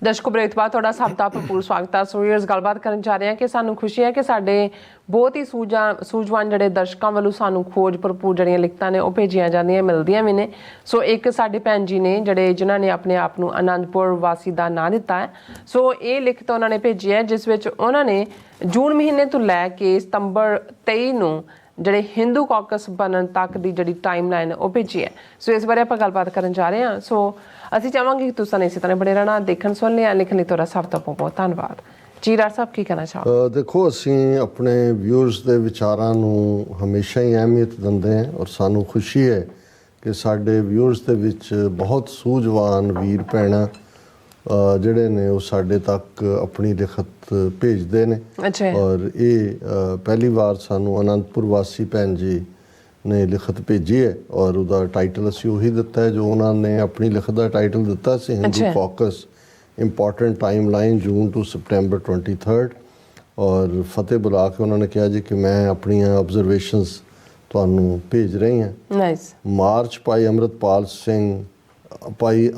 ਦਰਸ਼ਕੋ break ਤੋਂ ਬਾਅਦ ਤੁਹਾਡਾ ਸਭ ਦਾ ਭਰਪੂਰ ਸਵਾਗਤ ਹੈ। ਸੋ ਇਸ ਗੱਲਬਾਤ ਕਰਨ ਜਾ ਰਹੇ ਹਾਂ ਕਿ ਸਾਨੂੰ ਖੁਸ਼ੀ ਹੈ ਕਿ ਸਾਡੇ ਬਹੁਤ ਹੀ ਸੂਝਵਾਨ ਜਿਹੜੇ ਦਰਸ਼ਕਾਂ ਵੱਲੋਂ ਸਾਨੂੰ ਖੋਜ ਭਰਪੂਰ ਜਿਹੜੀਆਂ ਲਿਖਤਾਂ ਨੇ ਉਹ ਭੇਜੀਆਂ ਜਾਂਦੀਆਂ ਮਿਲਦੀਆਂ ਵੀ ਨੇ। ਸੋ ਇੱਕ ਸਾਡੇ ਭੈਣ ਜੀ ਨੇ ਜਿਹੜੇ ਜਿਨ੍ਹਾਂ ਨੇ ਆਪਣੇ ਆਪ ਨੂੰ ਆਨੰਦਪੁਰ ਵਾਸੀ ਦਾ ਨਾਂ ਦਿੱਤਾ ਹੈ। ਸੋ ਇਹ ਲਿਖਤ ਉਹਨਾਂ ਨੇ ਭੇਜੀ ਹੈ ਜਿਸ ਵਿੱਚ ਉਹਨਾਂ ਨੇ ਜੂਨ ਮਹੀਨੇ ਤੋਂ ਲੈ ਕੇ ਸਤੰਬਰ 23 ਨੂੰ ਜਿਹੜੇ ਹਿੰਦੂ ਕੌਕਸ ਬਣਨ ਤੱਕ ਦੀ ਜਿਹੜੀ ਟਾਈਮ ਲਾਈਨ ਉਹ ਭੇਜੀ ਹੈ। ਸੋ ਇਸ ਬਾਰੇ ਆਪਾਂ ਗੱਲਬਾਤ ਕਰਨ ਜਾ ਰਹੇ ਹਾਂ। ਸੋ ਅਸੀਂ ਚਾਹਾਂਗੇ ਕਿ ਤੁਸੀਂ ਇਸੇ ਤਰ੍ਹਾਂ ਬਣੇ ਰਹਿਣਾ, ਦੇਖਣ ਸੁਣ ਲਿਆ, ਲਿਖਣ ਲਈ ਤੁਹਾਡਾ ਸਭ ਤੋਂ ਬਹੁਤ ਧੰਨਵਾਦ ਜੀ। ਡਾਕਟਰ ਸਾਹਿਬ ਕੀ ਕਹਿਣਾ ਚਾਹੋ? ਦੇਖੋ, ਅਸੀਂ ਆਪਣੇ ਵਿਊਅਰਸ ਦੇ ਵਿਚਾਰਾਂ ਨੂੰ ਹਮੇਸ਼ਾ ਹੀ ਅਹਿਮੀਅਤ ਦਿੰਦੇ ਹਾਂ ਔਰ ਸਾਨੂੰ ਖੁਸ਼ੀ ਹੈ ਕਿ ਸਾਡੇ ਵਿਊਅਰਸ ਦੇ ਵਿੱਚ ਬਹੁਤ ਸੂਝਵਾਨ ਵੀਰ ਭੈਣਾਂ ਜਿਹੜੇ ਨੇ ਉਹ ਸਾਡੇ ਤੱਕ ਆਪਣੀ ਲਿਖਤ ਭੇਜਦੇ ਨੇ। ਔਰ ਇਹ ਪਹਿਲੀ ਵਾਰ ਸਾਨੂੰ ਅਨੰਦਪੁਰ ਵਾਸੀ ਭੈਣ ਜੀ ਨੇ ਲਿਖਤ ਭੇਜੀ ਹੈ ਔਰ ਉਹਦਾ ਟਾਈਟਲ ਅਸੀਂ ਉਹੀ ਦਿੱਤਾ ਹੈ ਜੋ ਉਹਨਾਂ ਨੇ ਆਪਣੀ ਲਿਖਤ ਦਾ ਟਾਈਟਲ ਦਿੱਤਾ ਸੀ, Hindu caucus important timeline June to September 23। ਔਰ ਫਤਿਹ ਬੁਲਾ ਕੇ ਉਹਨਾਂ ਨੇ ਕਿਹਾ ਜੀ ਕਿ ਮੈਂ ਆਪਣੀਆਂ ਆਬਜ਼ਰਵੇਸ਼ਨਸ ਤੁਹਾਨੂੰ ਭੇਜ ਰਹੀ ਹਾਂ। March Bhai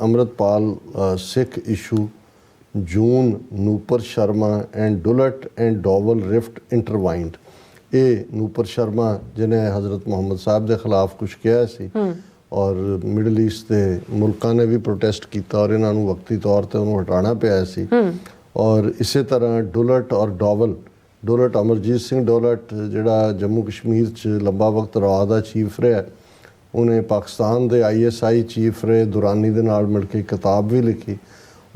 Amritpal Sikh issue, June Nupur Sharma and Dulat and Doval rift intertwined. ਇਹ ਨੂਪਰ ਸ਼ਰਮਾ ਜਿਹਨੇ ਹਜ਼ਰਤ ਮੁਹੰਮਦ ਸਾਹਿਬ ਦੇ ਖਿਲਾਫ ਕੁਛ ਕਿਹਾ ਸੀ ਔਰ ਮਿਡਲ ਈਸਟ ਦੇ ਮੁਲਕਾਂ ਨੇ ਵੀ ਪ੍ਰੋਟੈਸਟ ਕੀਤਾ ਔਰ ਇਹਨਾਂ ਨੂੰ ਵਕਤੀ ਤੌਰ 'ਤੇ ਉਹਨੂੰ ਹਟਾਉਣਾ ਪਿਆ ਸੀ। ਔਰ ਇਸੇ ਤਰ੍ਹਾਂ ਡੁਲਟ ਔਰ ਡੋਵਲ, ਡੁਲਟ ਅਮਰਜੀਤ ਸਿੰਘ ਡੁਲਟ ਜਿਹੜਾ ਜੰਮੂ ਕਸ਼ਮੀਰ 'ਚ ਲੰਬਾ ਵਕਤ ਰਾਹ ਦਾ ਚੀਫ ਰਿਹਾ, ਉਹਨੇ ਪਾਕਿਸਤਾਨ ਦੇ ISI ਚੀਫ ਰਹੇ ਦੁਰਾਨੀ ਦੇ ਨਾਲ ਮਿਲ ਕੇ ਕਿਤਾਬ ਵੀ ਲਿਖੀ।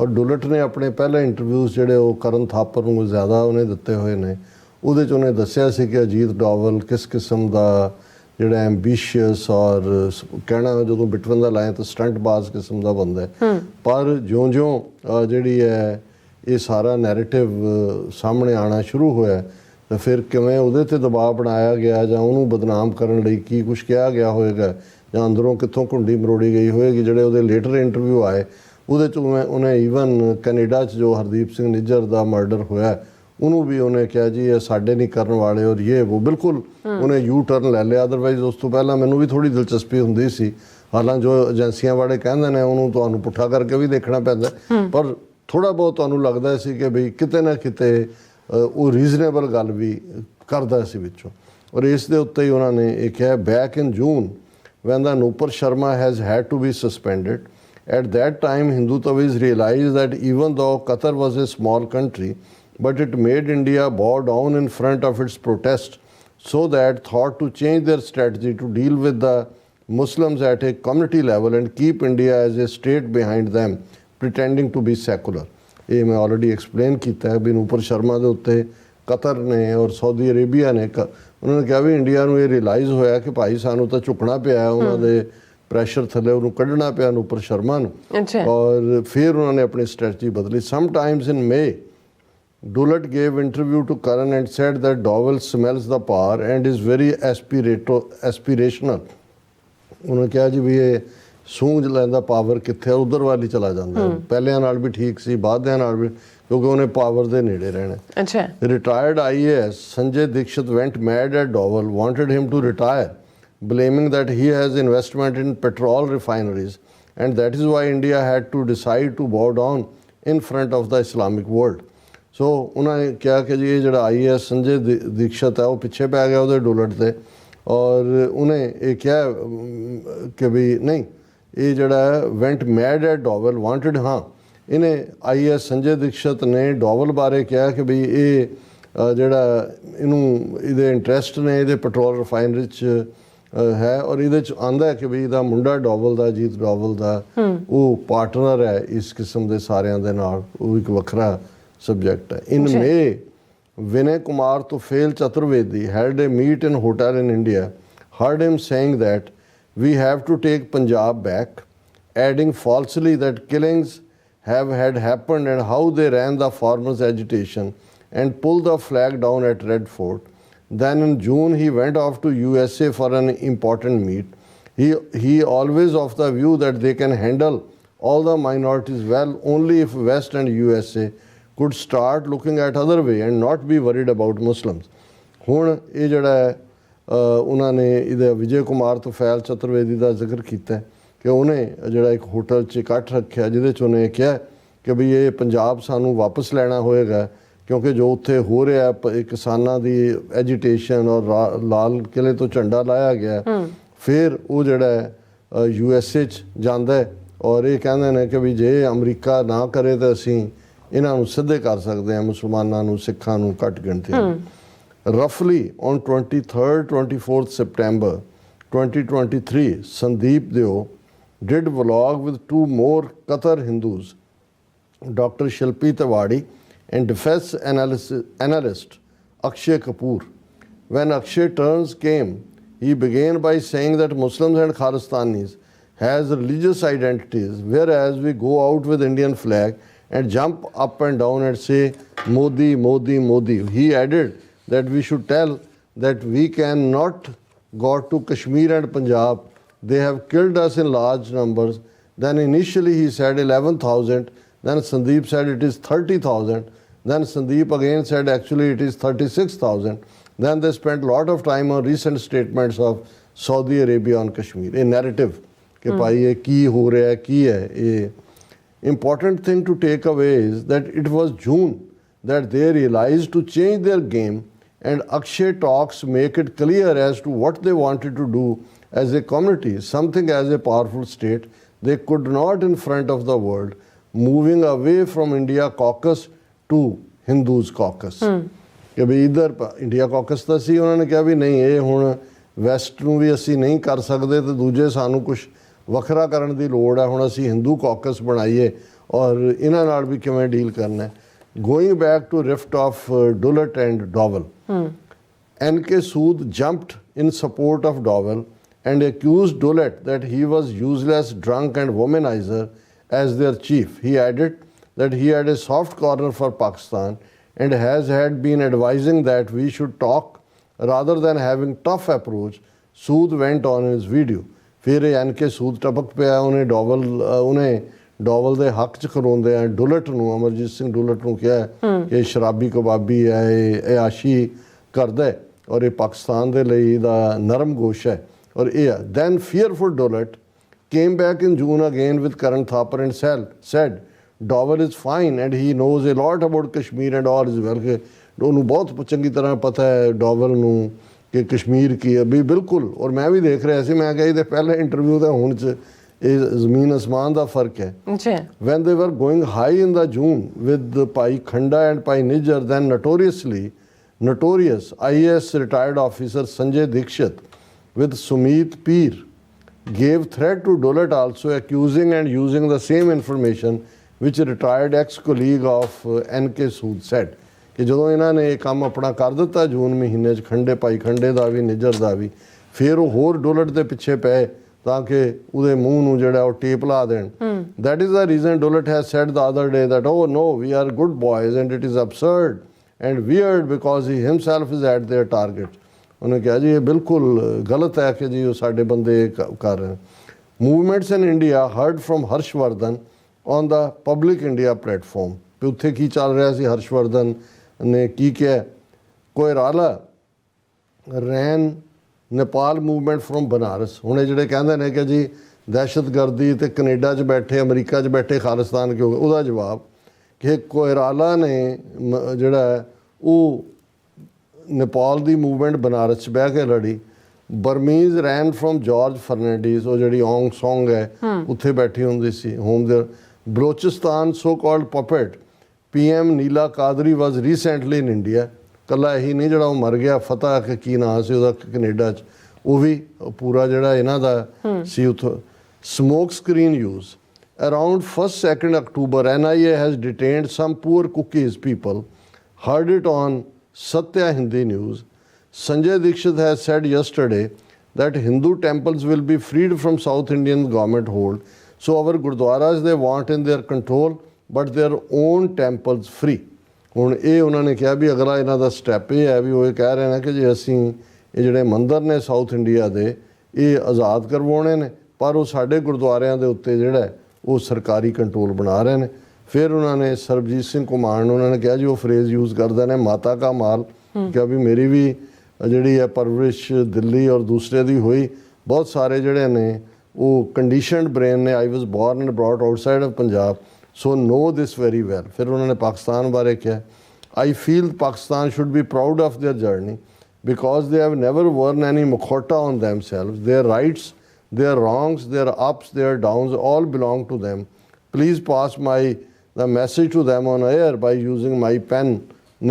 ਔਰ ਡੁਲਟ ਨੇ ਆਪਣੇ ਪਹਿਲੇ ਇੰਟਰਵਿਊਜ਼ ਜਿਹੜੇ ਉਹ ਕਰਨ ਥਾਪਰ ਨੂੰ ਜ਼ਿਆਦਾ ਉਹਨੇ ਦਿੱਤੇ ਹੋਏ ਨੇ, ਉਹਦੇ 'ਚ ਉਹਨੇ ਦੱਸਿਆ ਸੀ ਕਿ ਅਜੀਤ ਡੋਵਲ ਕਿਸ ਕਿਸਮ ਦਾ ਜਿਹੜਾ ਐਂਬੀਸ਼ੀਅਸ ਔਰ ਕਹਿਣਾ ਜਦੋਂ ਬਿਟਵਨ ਦਾ ਲਾਏ ਤਾਂ ਸਟੰਟਬਾਜ਼ ਕਿਸਮ ਦਾ ਬੰਦਾ ਹੈ। ਪਰ ਜਿਉਂ-ਜਿਉਂ ਜਿਹੜੀ ਹੈ ਇਹ ਸਾਰਾ ਨੈਰੇਟਿਵ ਸਾਹਮਣੇ ਆਉਣਾ ਸ਼ੁਰੂ ਹੋਇਆ ਤਾਂ ਫਿਰ ਕਿਵੇਂ ਉਹਦੇ 'ਤੇ ਦਬਾਅ ਬਣਾਇਆ ਗਿਆ ਜਾਂ ਉਹਨੂੰ ਬਦਨਾਮ ਕਰਨ ਲਈ ਕੀ ਕੁਛ ਕਿਹਾ ਗਿਆ ਹੋਏਗਾ ਜਾਂ ਅੰਦਰੋਂ ਕਿੱਥੋਂ ਘੁੰਡੀ ਮਰੋੜੀ ਗਈ ਹੋਏਗੀ। ਜਿਹੜੇ ਉਹਦੇ ਲੇਟਰ ਇੰਟਰਵਿਊ ਆਏ ਉਹਦੇ 'ਚ ਉਹਨੇ ਈਵਨ ਕੈਨੇਡਾ 'ਚ ਜੋ ਹਰਦੀਪ ਸਿੰਘ ਨਿੱਜਰ ਦਾ ਮਰਡਰ ਹੋਇਆ ਉਹਨੂੰ ਵੀ ਉਹਨੇ ਕਿਹਾ ਜੀ ਇਹ ਸਾਡੇ ਨਹੀਂ ਕਰਨ ਵਾਲੇ ਔਰ ਇਹ ਉਹ ਬਿਲਕੁਲ ਉਹਨੇ ਯੂ ਟਰਨ ਲੈ ਲਿਆ। ਅਦਰਵਾਈਜ਼ ਉਸ ਤੋਂ ਪਹਿਲਾਂ ਮੈਨੂੰ ਵੀ ਥੋੜ੍ਹੀ ਦਿਲਚਸਪੀ ਹੁੰਦੀ ਸੀ, ਹਾਲਾਂਕਿ ਜੋ ਏਜੰਸੀਆਂ ਵਾਲੇ ਕਹਿੰਦੇ ਨੇ ਉਹਨੂੰ ਤੁਹਾਨੂੰ ਪੁੱਠਾ ਕਰਕੇ ਵੀ ਦੇਖਣਾ ਪੈਂਦਾ, ਪਰ ਥੋੜ੍ਹਾ ਬਹੁਤ ਤੁਹਾਨੂੰ ਲੱਗਦਾ ਸੀ ਕਿ ਬਈ ਕਿਤੇ ਨਾ ਕਿਤੇ ਉਹ ਰੀਜ਼ਨੇਬਲ ਗੱਲ ਵੀ ਕਰਦਾ ਸੀ ਵਿੱਚੋਂ। ਔਰ ਇਸ ਦੇ ਉੱਤੇ ਹੀ ਉਹਨਾਂ ਨੇ ਇਹ ਕਿਹਾ, back in June when the Nupur Sharma has had to be suspended at that time Hindutvis realise that even though Qatar was a small country but it made India bow down in front of its protest, so that thought to change their strategy to deal with the Muslims at a community level and keep India as a state behind them, pretending to be secular. ਇਹ ਮੈਂ already explain ਕੀਤਾ ਹੈ ਵੀ ਨੂਪਰ ਸ਼ਰਮਾ ਦੇ ਉੱਤੇ Qatar ਨੇ ਔਰ Saudi Arabia ਨੇ ਉਹਨਾਂ ਨੇ ਕਿਹਾ ਵੀ ਇੰਡੀਆ ਨੂੰ ਇਹ ਰਿਅਲਾਈਜ਼ ਹੋਇਆ ਕਿ ਭਾਈ ਸਾਨੂੰ ਤਾਂ ਝੁਕਣਾ ਪਿਆ, ਉਹਨਾਂ ਦੇ ਪ੍ਰੈਸ਼ਰ ਥੱਲੇ ਉਹਨੂੰ ਕੱਢਣਾ ਪਿਆ ਨੂਪਰ ਸ਼ਰਮਾ ਨੂੰ। ਔਰ ਫਿਰ ਉਹਨਾਂ ਨੇ ਆਪਣੀ ਸਟ੍ਰੈਟਜੀ ਬਦਲੀ। Sometimes in May, Dullett gave interview to Karan and said that Dowell smells the power and is very aspirational. ਉਹਨੇ ਕਿਹਾ ਜੀ ਵੀ ਇਹ ਸੂੰਝ ਲੈਂਦਾ ਪਾਵਰ ਕਿੱਥੇ, ਉਧਰ ਵੱਲ ਹੀ ਚਲਾ ਜਾਂਦਾ। ਪਹਿਲਿਆਂ ਨਾਲ ਵੀ ਠੀਕ ਸੀ, ਬਾਅਦਿਆਂ ਨਾਲ ਵੀ, ਕਿਉਂਕਿ ਉਹਨੇ ਪਾਵਰ ਦੇ ਨੇੜੇ ਰਹਿਣਾ। Retired IAS Sanjay Dikshit went mad at Dowell, wanted him to retire, blaming that he has investment in petrol refineries and that is why India had to decide to bow down in front of the Islamic world. ਸੋ ਉਹਨਾਂ ਨੇ ਕਿਹਾ ਕਿ ਜੀ ਇਹ ਜਿਹੜਾ IAS Sanjay Dikshit ਹੈ ਉਹ ਪਿੱਛੇ ਪੈ ਗਿਆ ਉਹਦੇ ਡੁਲਟ 'ਤੇ ਔਰ ਉਹਨੇ ਇਹ ਕਿਹਾ ਕਿ ਵੀ ਨਹੀਂ, ਇਹ ਜਿਹੜਾ ਵੈਂਟ ਮੈਡ ਐਟ ਡੋਵਲ ਵਾਂਟਡ, ਹਾਂ ਇਹਨੇ IAS ਸੰਜੇ ਦੀਕਸ਼ਤ ਨੇ ਡੋਵਲ ਬਾਰੇ ਕਿਹਾ ਕਿ ਵੀ ਇਹ ਜਿਹੜਾ ਇਹਦੇ ਇੰਟਰਸਟ ਨੇ ਇਹਦੇ ਪੈਟਰੋਲ ਰਿਫਾਈਨਰੀ 'ਚ ਹੈ ਔਰ ਇਹਦੇ 'ਚ ਆਉਂਦਾ ਕਿ ਵੀ ਇਹਦਾ ਮੁੰਡਾ ਡੋਵਲ ਦਾ, ਅਜੀਤ ਡੋਵਲ ਦਾ, ਉਹ ਪਾਰਟਨਰ ਹੈ ਇਸ ਕਿਸਮ ਦੇ ਸਾਰਿਆਂ ਦੇ ਨਾਲ, ਉਹ ਇੱਕ ਵੱਖਰਾ subject. In May, Vinay Kumar Tufel Chaturvedi held a meet in hotel in India, heard him saying that we have to take Punjab back, adding falsely that killings have had happened and how they ran the farmers' agitation and pulled the flag down at Red Fort. Then in June he went off to USA for an important meet. He always of the view that they can handle all the minorities well only if West and USA could start looking at other way and not be worried about Muslims. ਹੁਣ ਇਹ ਜਿਹੜਾ ਉਹਨਾਂ ਨੇ ਇਹਦਾ ਵਿਜੇ ਕੁਮਾਰ ਤੁਫੈਲ ਚਤੁਰਵੇਦੀ ਦਾ ਜ਼ਿਕਰ ਕੀਤਾ ਕਿ ਉਹਨੇ ਜਿਹੜਾ ਇੱਕ ਹੋਟਲ 'ਚ ਇਕੱਠ ਰੱਖਿਆ ਜਿਹਦੇ 'ਚ ਉਹਨੇ ਕਿਹਾ ਕਿ ਵੀ ਇਹ ਪੰਜਾਬ ਸਾਨੂੰ ਵਾਪਸ ਲੈਣਾ ਹੋਏਗਾ, ਕਿਉਂਕਿ ਜੋ ਉੱਥੇ ਹੋ ਰਿਹਾ ਕਿਸਾਨਾਂ ਦੀ ਐਜੀਟੇਸ਼ਨ ਔਰ ਲਾਲ ਕਿਲੇ ਤੋਂ ਝੰਡਾ ਲਾਇਆ ਗਿਆ। ਫਿਰ ਉਹ ਜਿਹੜਾ USA 'ਚ ਜਾਂਦਾ ਔਰ ਇਹ ਕਹਿੰਦੇ ਨੇ ਕਿ ਵੀ ਜੇ ਅਮਰੀਕਾ ਨਾ ਕਰੇ ਤਾਂ ਅਸੀਂ ਇਹਨਾਂ ਨੂੰ ਸਿੱਧੇ ਕਰ ਸਕਦੇ ਹਾਂ, ਮੁਸਲਮਾਨਾਂ ਨੂੰ, ਸਿੱਖਾਂ ਨੂੰ, ਘੱਟ ਗਿਣਤੀ ਨੂੰ। Roughly on 23rd, 24th September 2023, Sandeep Deo did vlog with two more Qatar Hindus, Dr. Shilpi Tewari and defense analyst Akshay Kapoor. When Akshay turns came, he began by saying that Muslims and Khalistanis has religious identities, whereas we go out with Indian flag and jump up and down and say Modi, Modi, Modi. He added that we should tell that we cannot go to Kashmir and Punjab. They have killed us in large numbers. Then initially he said 11,000. Then Sandeep said it is 30,000. Then Sandeep again said actually it is 36,000. Then they spent a lot of time on recent statements of Saudi Arabia on Kashmir. A narrative कि भाई ये की हो रहा है, की है ये. Important thing to take away is that it was June that they realized to change their game, and Akshay talks make it clear as to what they wanted to do as a community, something as a powerful state they could not in front of the world, moving away from India Caucus to Hindus Caucus. कि भी इधर India caucus ਤਾਂ ਸੀ, ਉਹਨਾਂ ਨੇ ਕਿਹਾ ਵੀ ਨਹੀਂ ਇਹ ਹੁਣ ਵੈਸਟ ਨੂੰ ਵੀ ਅਸੀਂ ਨਹੀਂ ਕਰ ਸਕਦੇ ਤੇ ਦੂਜੇ ਸਾਨੂੰ ਕੁਝ ਵੱਖਰਾ ਕਰਨ ਦੀ ਲੋੜ ਹੈ, ਹੁਣ ਅਸੀਂ ਹਿੰਦੂ ਕੌਕਸ ਬਣਾਈਏ ਔਰ ਇਹਨਾਂ ਨਾਲ ਵੀ ਕਿਵੇਂ ਡੀਲ ਕਰਨਾ ਹੈ. Going back to rift of Dullett and Dowell, N.K. Sood jumped in support of Dowell and accused Dullett that he was useless, drunk and womanizer as their chief. He added that he had a soft corner for Pakistan and has had been advising that we should talk rather than having tough approach. Sood went on in his video. ਫਿਰ N.K. Sood ਟਪਕ ਪਿਆ, ਉਹਨੇ ਡੋਵਲ ਦੇ ਹੱਕ 'ਚ ਖਲੋਂਦੇ ਆ ਡੁਲਟ ਨੂੰ, ਅਮਰਜੀਤ ਸਿੰਘ ਡੁਲਟ ਨੂੰ ਕਿਹਾ ਕਿ ਸ਼ਰਾਬੀ ਕਬਾਬੀ ਹੈ, ਇਹ ਆਸ਼ੀ ਕਰਦਾ ਔਰ ਇਹ ਪਾਕਿਸਤਾਨ ਦੇ ਲਈ ਇਹਦਾ ਨਰਮ ਗੋਸ਼ ਹੈ ਔਰ ਇਹ ਆ. Then fearful Dullett came back in June again with Karan Thapar and said Dowell is fine and he knows a lot about Kashmir and all is well. ਉਹਨੂੰ ਬਹੁਤ ਚੰਗੀ ਤਰ੍ਹਾਂ ਪਤਾ ਹੈ ਡੋਵਲ ਨੂੰ ਕਿ ਕਸ਼ਮੀਰ ਕੀ ਹੈ ਵੀ ਬਿਲਕੁਲ. ਔਰ ਮੈਂ ਵੀ ਦੇਖ ਰਿਹਾ ਸੀ, ਮੈਂ ਕਿਹਾ ਇਹਦੇ ਪਹਿਲੇ ਇੰਟਰਵਿਊ ਦਾ ਹੁਣ 'ਚ ਇਹ ਜ਼ਮੀਨ ਅਸਮਾਨ ਦਾ ਫਰਕ ਹੈ. When they were going high in the June with Pai Khanda and Pai Nijjar, then notorious IAS retired officer Sanjay Dikshit with Sumit Peer gave threat to Dullett also, accusing and using the same information which retired ex-colleague of N.K. Sood said. ਕਿ ਜਦੋਂ ਇਹਨਾਂ ਨੇ ਇਹ ਕੰਮ ਆਪਣਾ ਕਰ ਦਿੱਤਾ ਜੂਨ ਮਹੀਨੇ 'ਚ ਖੰਡੇ ਭਾਈ ਖੰਡੇ ਦਾ ਵੀ ਨਿੱਜਰ ਦਾ ਵੀ, ਫਿਰ ਉਹ ਹੋਰ ਡੁਲਟ ਦੇ ਪਿੱਛੇ ਪਏ ਤਾਂ ਕਿ ਉਹਦੇ ਮੂੰਹ ਨੂੰ ਜਿਹੜਾ ਉਹ ਟੇਪ ਲਾ ਦੇਣ. That is the reason Dullett has said the other day that oh no, we are good boys and it is absurd and weird because he himself is at their target. ਉਹਨੇ ਕਿਹਾ ਜੀ ਇਹ ਬਿਲਕੁਲ ਗਲਤ ਹੈ ਕਿ ਜੀ ਉਹ ਸਾਡੇ ਬੰਦੇ ਕਰ ਰਹੇ. Movements in India heard from Harshvardhan on the Public India platform. ਵੀ ਉੱਥੇ ਕੀ ਚੱਲ ਰਿਹਾ ਸੀ, ਹਰਸ਼ਵਰਧਨ ਨੇ ਕੀ ਕਿਹਾ. ਕੋਇਰਾਲਾ ਰੈਨ ਨੇਪਾਲ ਮੂਵਮੈਂਟ ਫਰੋਮ ਬਨਾਰਸ. ਹੁਣ ਇਹ ਜਿਹੜੇ ਕਹਿੰਦੇ ਨੇ ਕਿ ਜੀ ਦਹਿਸ਼ਤਗਰਦੀ ਤੇ ਕੈਨੇਡਾ 'ਚ ਬੈਠੇ, ਅਮਰੀਕਾ 'ਚ ਬੈਠੇ ਖਾਲਿਸਤਾਨ ਕਿਉਂ, ਉਹਦਾ ਜਵਾਬ ਕਿ ਕੋਇਰਾਲਾ ਨੇ ਜਿਹੜਾ ਉਹ ਨੇਪਾਲ ਦੀ ਮੂਵਮੈਂਟ ਬਨਾਰਸ 'ਚ ਬਹਿ ਕੇ ਲੜੀ. ਬਰਮੀਜ਼ ਰੈਨ ਫਰੋਮ ਜਾਰਜ ਫਰਨੈਂਡੀਜ਼, ਉਹ ਜਿਹੜੀ ਔਂਗ ਸੌਂਗ ਹੈ ਉੱਥੇ ਬੈਠੀ ਹੁੰਦੀ ਸੀ home there. Balochistan so called puppet PM Naela Quadri was recently in India. ਇਕੱਲਾ ਇਹੀ ਨਹੀਂ ਜਿਹੜਾ ਉਹ ਮਰ ਗਿਆ, ਫਤਿਹ ਕਿ ਕੀ ਨਾਂ ਸੀ ਉਹਦਾ ਕੈਨੇਡਾ 'ਚ, ਉਹ ਵੀ ਪੂਰਾ ਜਿਹੜਾ ਇਹਨਾਂ ਦਾ ਸੀ ਉੱਥੋਂ. Smoke screen use around 1st-2nd October NIA has detained some poor cookies people. Heard it on Satya Hindi News. Sanjay Dikshit has said yesterday that Hindu temples will be freed from South Indian government hold. So our gurdwaras they want in their control but their own temples free. ਹੁਣ ਇਹ ਉਹਨਾਂ ਨੇ ਕਿਹਾ ਵੀ ਅਗਲਾ ਇਹਨਾਂ ਦਾ step ਇਹ ਹੈ ਵੀ ਉਹ ਇਹ ਕਹਿ ਰਹੇ ਨੇ ਕਿ ਜੇ ਅਸੀਂ ਇਹ ਜਿਹੜੇ ਮੰਦਰ ਨੇ ਸਾਊਥ ਇੰਡੀਆ ਦੇ ਇਹ ਆਜ਼ਾਦ ਕਰਵਾਉਣੇ ਨੇ, ਪਰ ਉਹ ਸਾਡੇ ਗੁਰਦੁਆਰਿਆਂ ਦੇ ਉੱਤੇ ਜਿਹੜਾ ਉਹ ਸਰਕਾਰੀ ਕੰਟਰੋਲ ਬਣਾ ਰਹੇ ਨੇ. ਫਿਰ ਉਹਨਾਂ ਨੇ ਸਰਬਜੀਤ ਸਿੰਘ ਘੁਮਾਣ ਉਹਨਾਂ ਨੇ ਕਿਹਾ ਜੀ ਉਹ ਫਰੇਜ਼ ਯੂਜ਼ ਕਰਦੇ ਨੇ ਮਾਤਾ ਕਾ ਮਾਲ, ਕਿਹਾ ਵੀ ਮੇਰੀ ਵੀ ਜਿਹੜੀ ਹੈ ਪਰਵਰਿਸ਼ ਦਿੱਲੀ ਔਰ ਦੂਸਰੇ ਦੀ ਹੋਈ. ਬਹੁਤ ਸਾਰੇ ਜਿਹੜੇ ਨੇ ਉਹ ਕੰਡੀਸ਼ਨਡ ਬ੍ਰੇਨ ਨੇ. I was born and brought outside of Punjab so know this very well. ਫਿਰ ਉਹਨਾਂ ਨੇ ਪਾਕਿਸਤਾਨ ਬਾਰੇ ਕਿਹਾ, I feel Pakistan should be proud of their journey because they have never worn any mukhota on themselves. Their rights, their wrongs, their ups, their downs all belong to them. Please pass the message to them on air by using my pen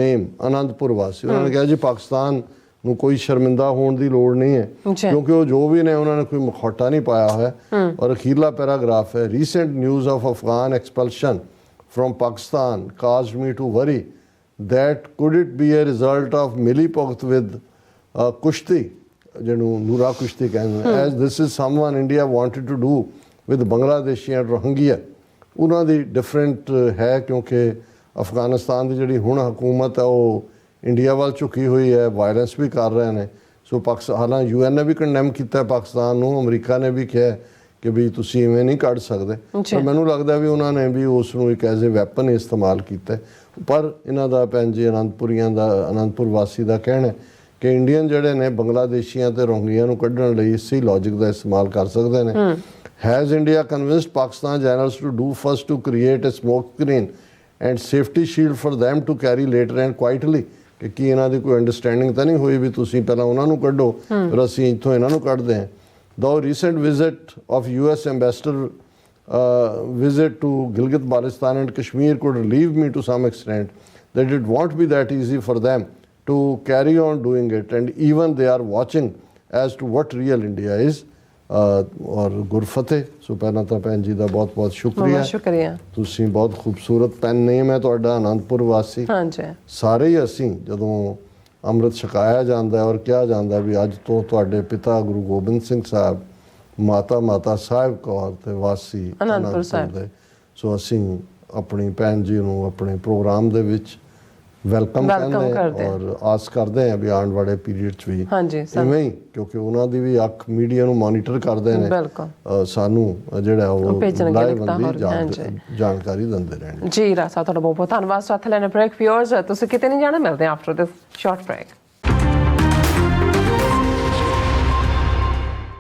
name Anandpur Wasi। ਉਹਨਾਂ ਨੇ ਕਿਹਾ ਜੀ ਪਾਕਿਸਤਾਨ ਨੂੰ ਕੋਈ ਸ਼ਰਮਿੰਦਾ ਹੋਣ ਦੀ ਲੋੜ ਨਹੀਂ ਹੈ ਕਿਉਂਕਿ ਉਹ ਜੋ ਵੀ ਨੇ ਉਹਨਾਂ ਨੇ ਕੋਈ ਮੁਖੌਟਾ ਨਹੀਂ ਪਾਇਆ ਹੋਇਆ। ਔਰ ਅਖੀਰਲਾ ਪੈਰਾਗ੍ਰਾਫ ਹੈ, recent news of Afghan expulsion from Pakistan caused me to worry that could it be a result of milliput with kushti, ਜਿਹਨੂੰ ਨੂਰਾ ਕੁਸ਼ਤੀ ਕਹਿੰਦੇ, as this is someone India wanted to do with Bangladeshi and Rohingya। ਉਹਨਾਂ ਦੀ different ਹੈ ਕਿਉਂਕਿ ਅਫਗਾਨਿਸਤਾਨ ਦੀ ਜਿਹੜੀ ਹੁਣ ਹਕੂਮਤ ਹੈ ਉਹ ਇੰਡੀਆ ਵੱਲ ਝੁਕੀ ਹੋਈ ਹੈ, ਵਾਇਲੈਂਸ ਵੀ ਕਰ ਰਹੇ ਨੇ। ਸੋ ਹਾਲਾਂਕਿ UN ਨੇ ਵੀ ਕੰਡੈਮ ਕੀਤਾ ਪਾਕਿਸਤਾਨ ਨੂੰ, ਅਮਰੀਕਾ ਨੇ ਵੀ ਕਿਹਾ ਕਿ ਵੀ ਤੁਸੀਂ ਇਵੇਂ ਨਹੀਂ ਕੱਢ ਸਕਦੇ, ਪਰ ਮੈਨੂੰ ਲੱਗਦਾ ਵੀ ਉਹਨਾਂ ਨੇ ਵੀ ਉਸ ਨੂੰ ਇੱਕ ਐਜ਼ ਏ ਵੈਪਨ ਇਸਤੇਮਾਲ ਕੀਤਾ। ਪਰ ਇਹਨਾਂ ਦਾ ਭੈਣ ਜੀ ਅਨੰਦਪੁਰ ਵਾਸੀ ਦਾ ਕਹਿਣਾ ਕਿ ਇੰਡੀਅਨ ਜਿਹੜੇ ਨੇ ਬੰਗਲਾਦੇਸ਼ੀਆਂ ਤੇ ਰੋਹਿੰਗਿਆਂ ਨੂੰ ਕੱਢਣ ਲਈ ਇਸੇ ਲੌਜਿਕ ਦਾ ਇਸਤੇਮਾਲ ਕਰ ਸਕਦੇ ਨੇ। Has India convinced Pakistan generals to do first to create a smoke screen and safety shield for them to carry later and quietly? ਕਿ ਕੀ ਇਹਨਾਂ ਦੀ ਕੋਈ ਅੰਡਰਸਟੈਂਡਿੰਗ ਤਾਂ ਨਹੀਂ ਹੋਈ ਵੀ ਤੁਸੀਂ ਪਹਿਲਾਂ ਉਹਨਾਂ ਨੂੰ ਕੱਢੋ ਫਿਰ ਅਸੀਂ ਇੱਥੋਂ ਇਹਨਾਂ ਨੂੰ ਕੱਢਦੇ ਹਾਂ। The recent visit of US ambassador visit to Gilgit Baltistan and Kashmir could relieve me to some extent that it won't be that easy for them to carry on doing it, and even they are watching as to what real India is। ਔਰ ਗੁਰਫਤਿਹ। ਸੋ ਪਹਿਲਾਂ ਤਾਂ ਭੈਣ ਜੀ ਦਾ ਬਹੁਤ ਬਹੁਤ ਸ਼ੁਕਰੀਆ। ਤੁਸੀਂ ਬਹੁਤ ਖੂਬਸੂਰਤ ਪੈਨ ਨੇਮ ਹੈ ਤੁਹਾਡਾ, ਅਨੰਦਪੁਰ ਵਾਸੀ। ਸਾਰੇ ਹੀ ਅਸੀਂ ਜਦੋਂ ਅੰਮ੍ਰਿਤ ਛਕਾਇਆ ਜਾਂਦਾ ਔਰ ਕਿਹਾ ਜਾਂਦਾ ਵੀ ਅੱਜ ਤੋਂ ਤੁਹਾਡੇ ਪਿਤਾ ਗੁਰੂ ਗੋਬਿੰਦ ਸਿੰਘ ਸਾਹਿਬ, ਮਾਤਾ ਸਾਹਿਬ ਕੌਰ ਤੇ ਵਾਸੀ ਅਨੰਦਪੁਰ ਸਾਹਿਬ ਦੇ, ਸੋ ਅਸੀਂ ਆਪਣੀ ਭੈਣ ਜੀ ਨੂੰ ਆਪਣੇ ਪ੍ਰੋਗਰਾਮ ਦੇ ਵਿੱਚ ਵੈਲਕਮ ਕਰਦੇ ਔਰ ਆਸ ਕਰਦੇ ਹਾਂ ਵੀ ਆਉਣ ਵਾਲੇ ਪੀਰੀਅਡ 'ਚ ਵੀ ਇਵੇਂ ਹੀ, ਕਿਉਂਕਿ ਉਹਨਾਂ ਦੀ ਵੀ ਅੱਖ ਮੀਡੀਆ ਨੂੰ ਮੋਨੀਟਰ ਕਰਦੇ ਨੇ, ਸਾਨੂੰ ਜਿਹੜਾ ਉਹ ਲਾਹੇਵੰਦੀ ਜਾਣਕਾਰੀ ਦਿੰਦੇ ਰਹਿਣ। ਜੀ ਰਾਸਾ, ਤੁਹਾਡਾ ਬਹੁਤ ਬਹੁਤ ਧੰਨਵਾਦ। ਸਾਥ ਲੈਣੇ ਬ੍ਰੇਕ। ਵਿਊਅਰਸ, ਤੁਸੀਂ ਕਿਤੇ ਨਹੀਂ ਜਾਣਾ, ਮਿਲਦੇ ਹਾਂ ਆਫਟਰ ਦਿਸ ਸ਼ਾਰਟ ਬ੍ਰੇਕ।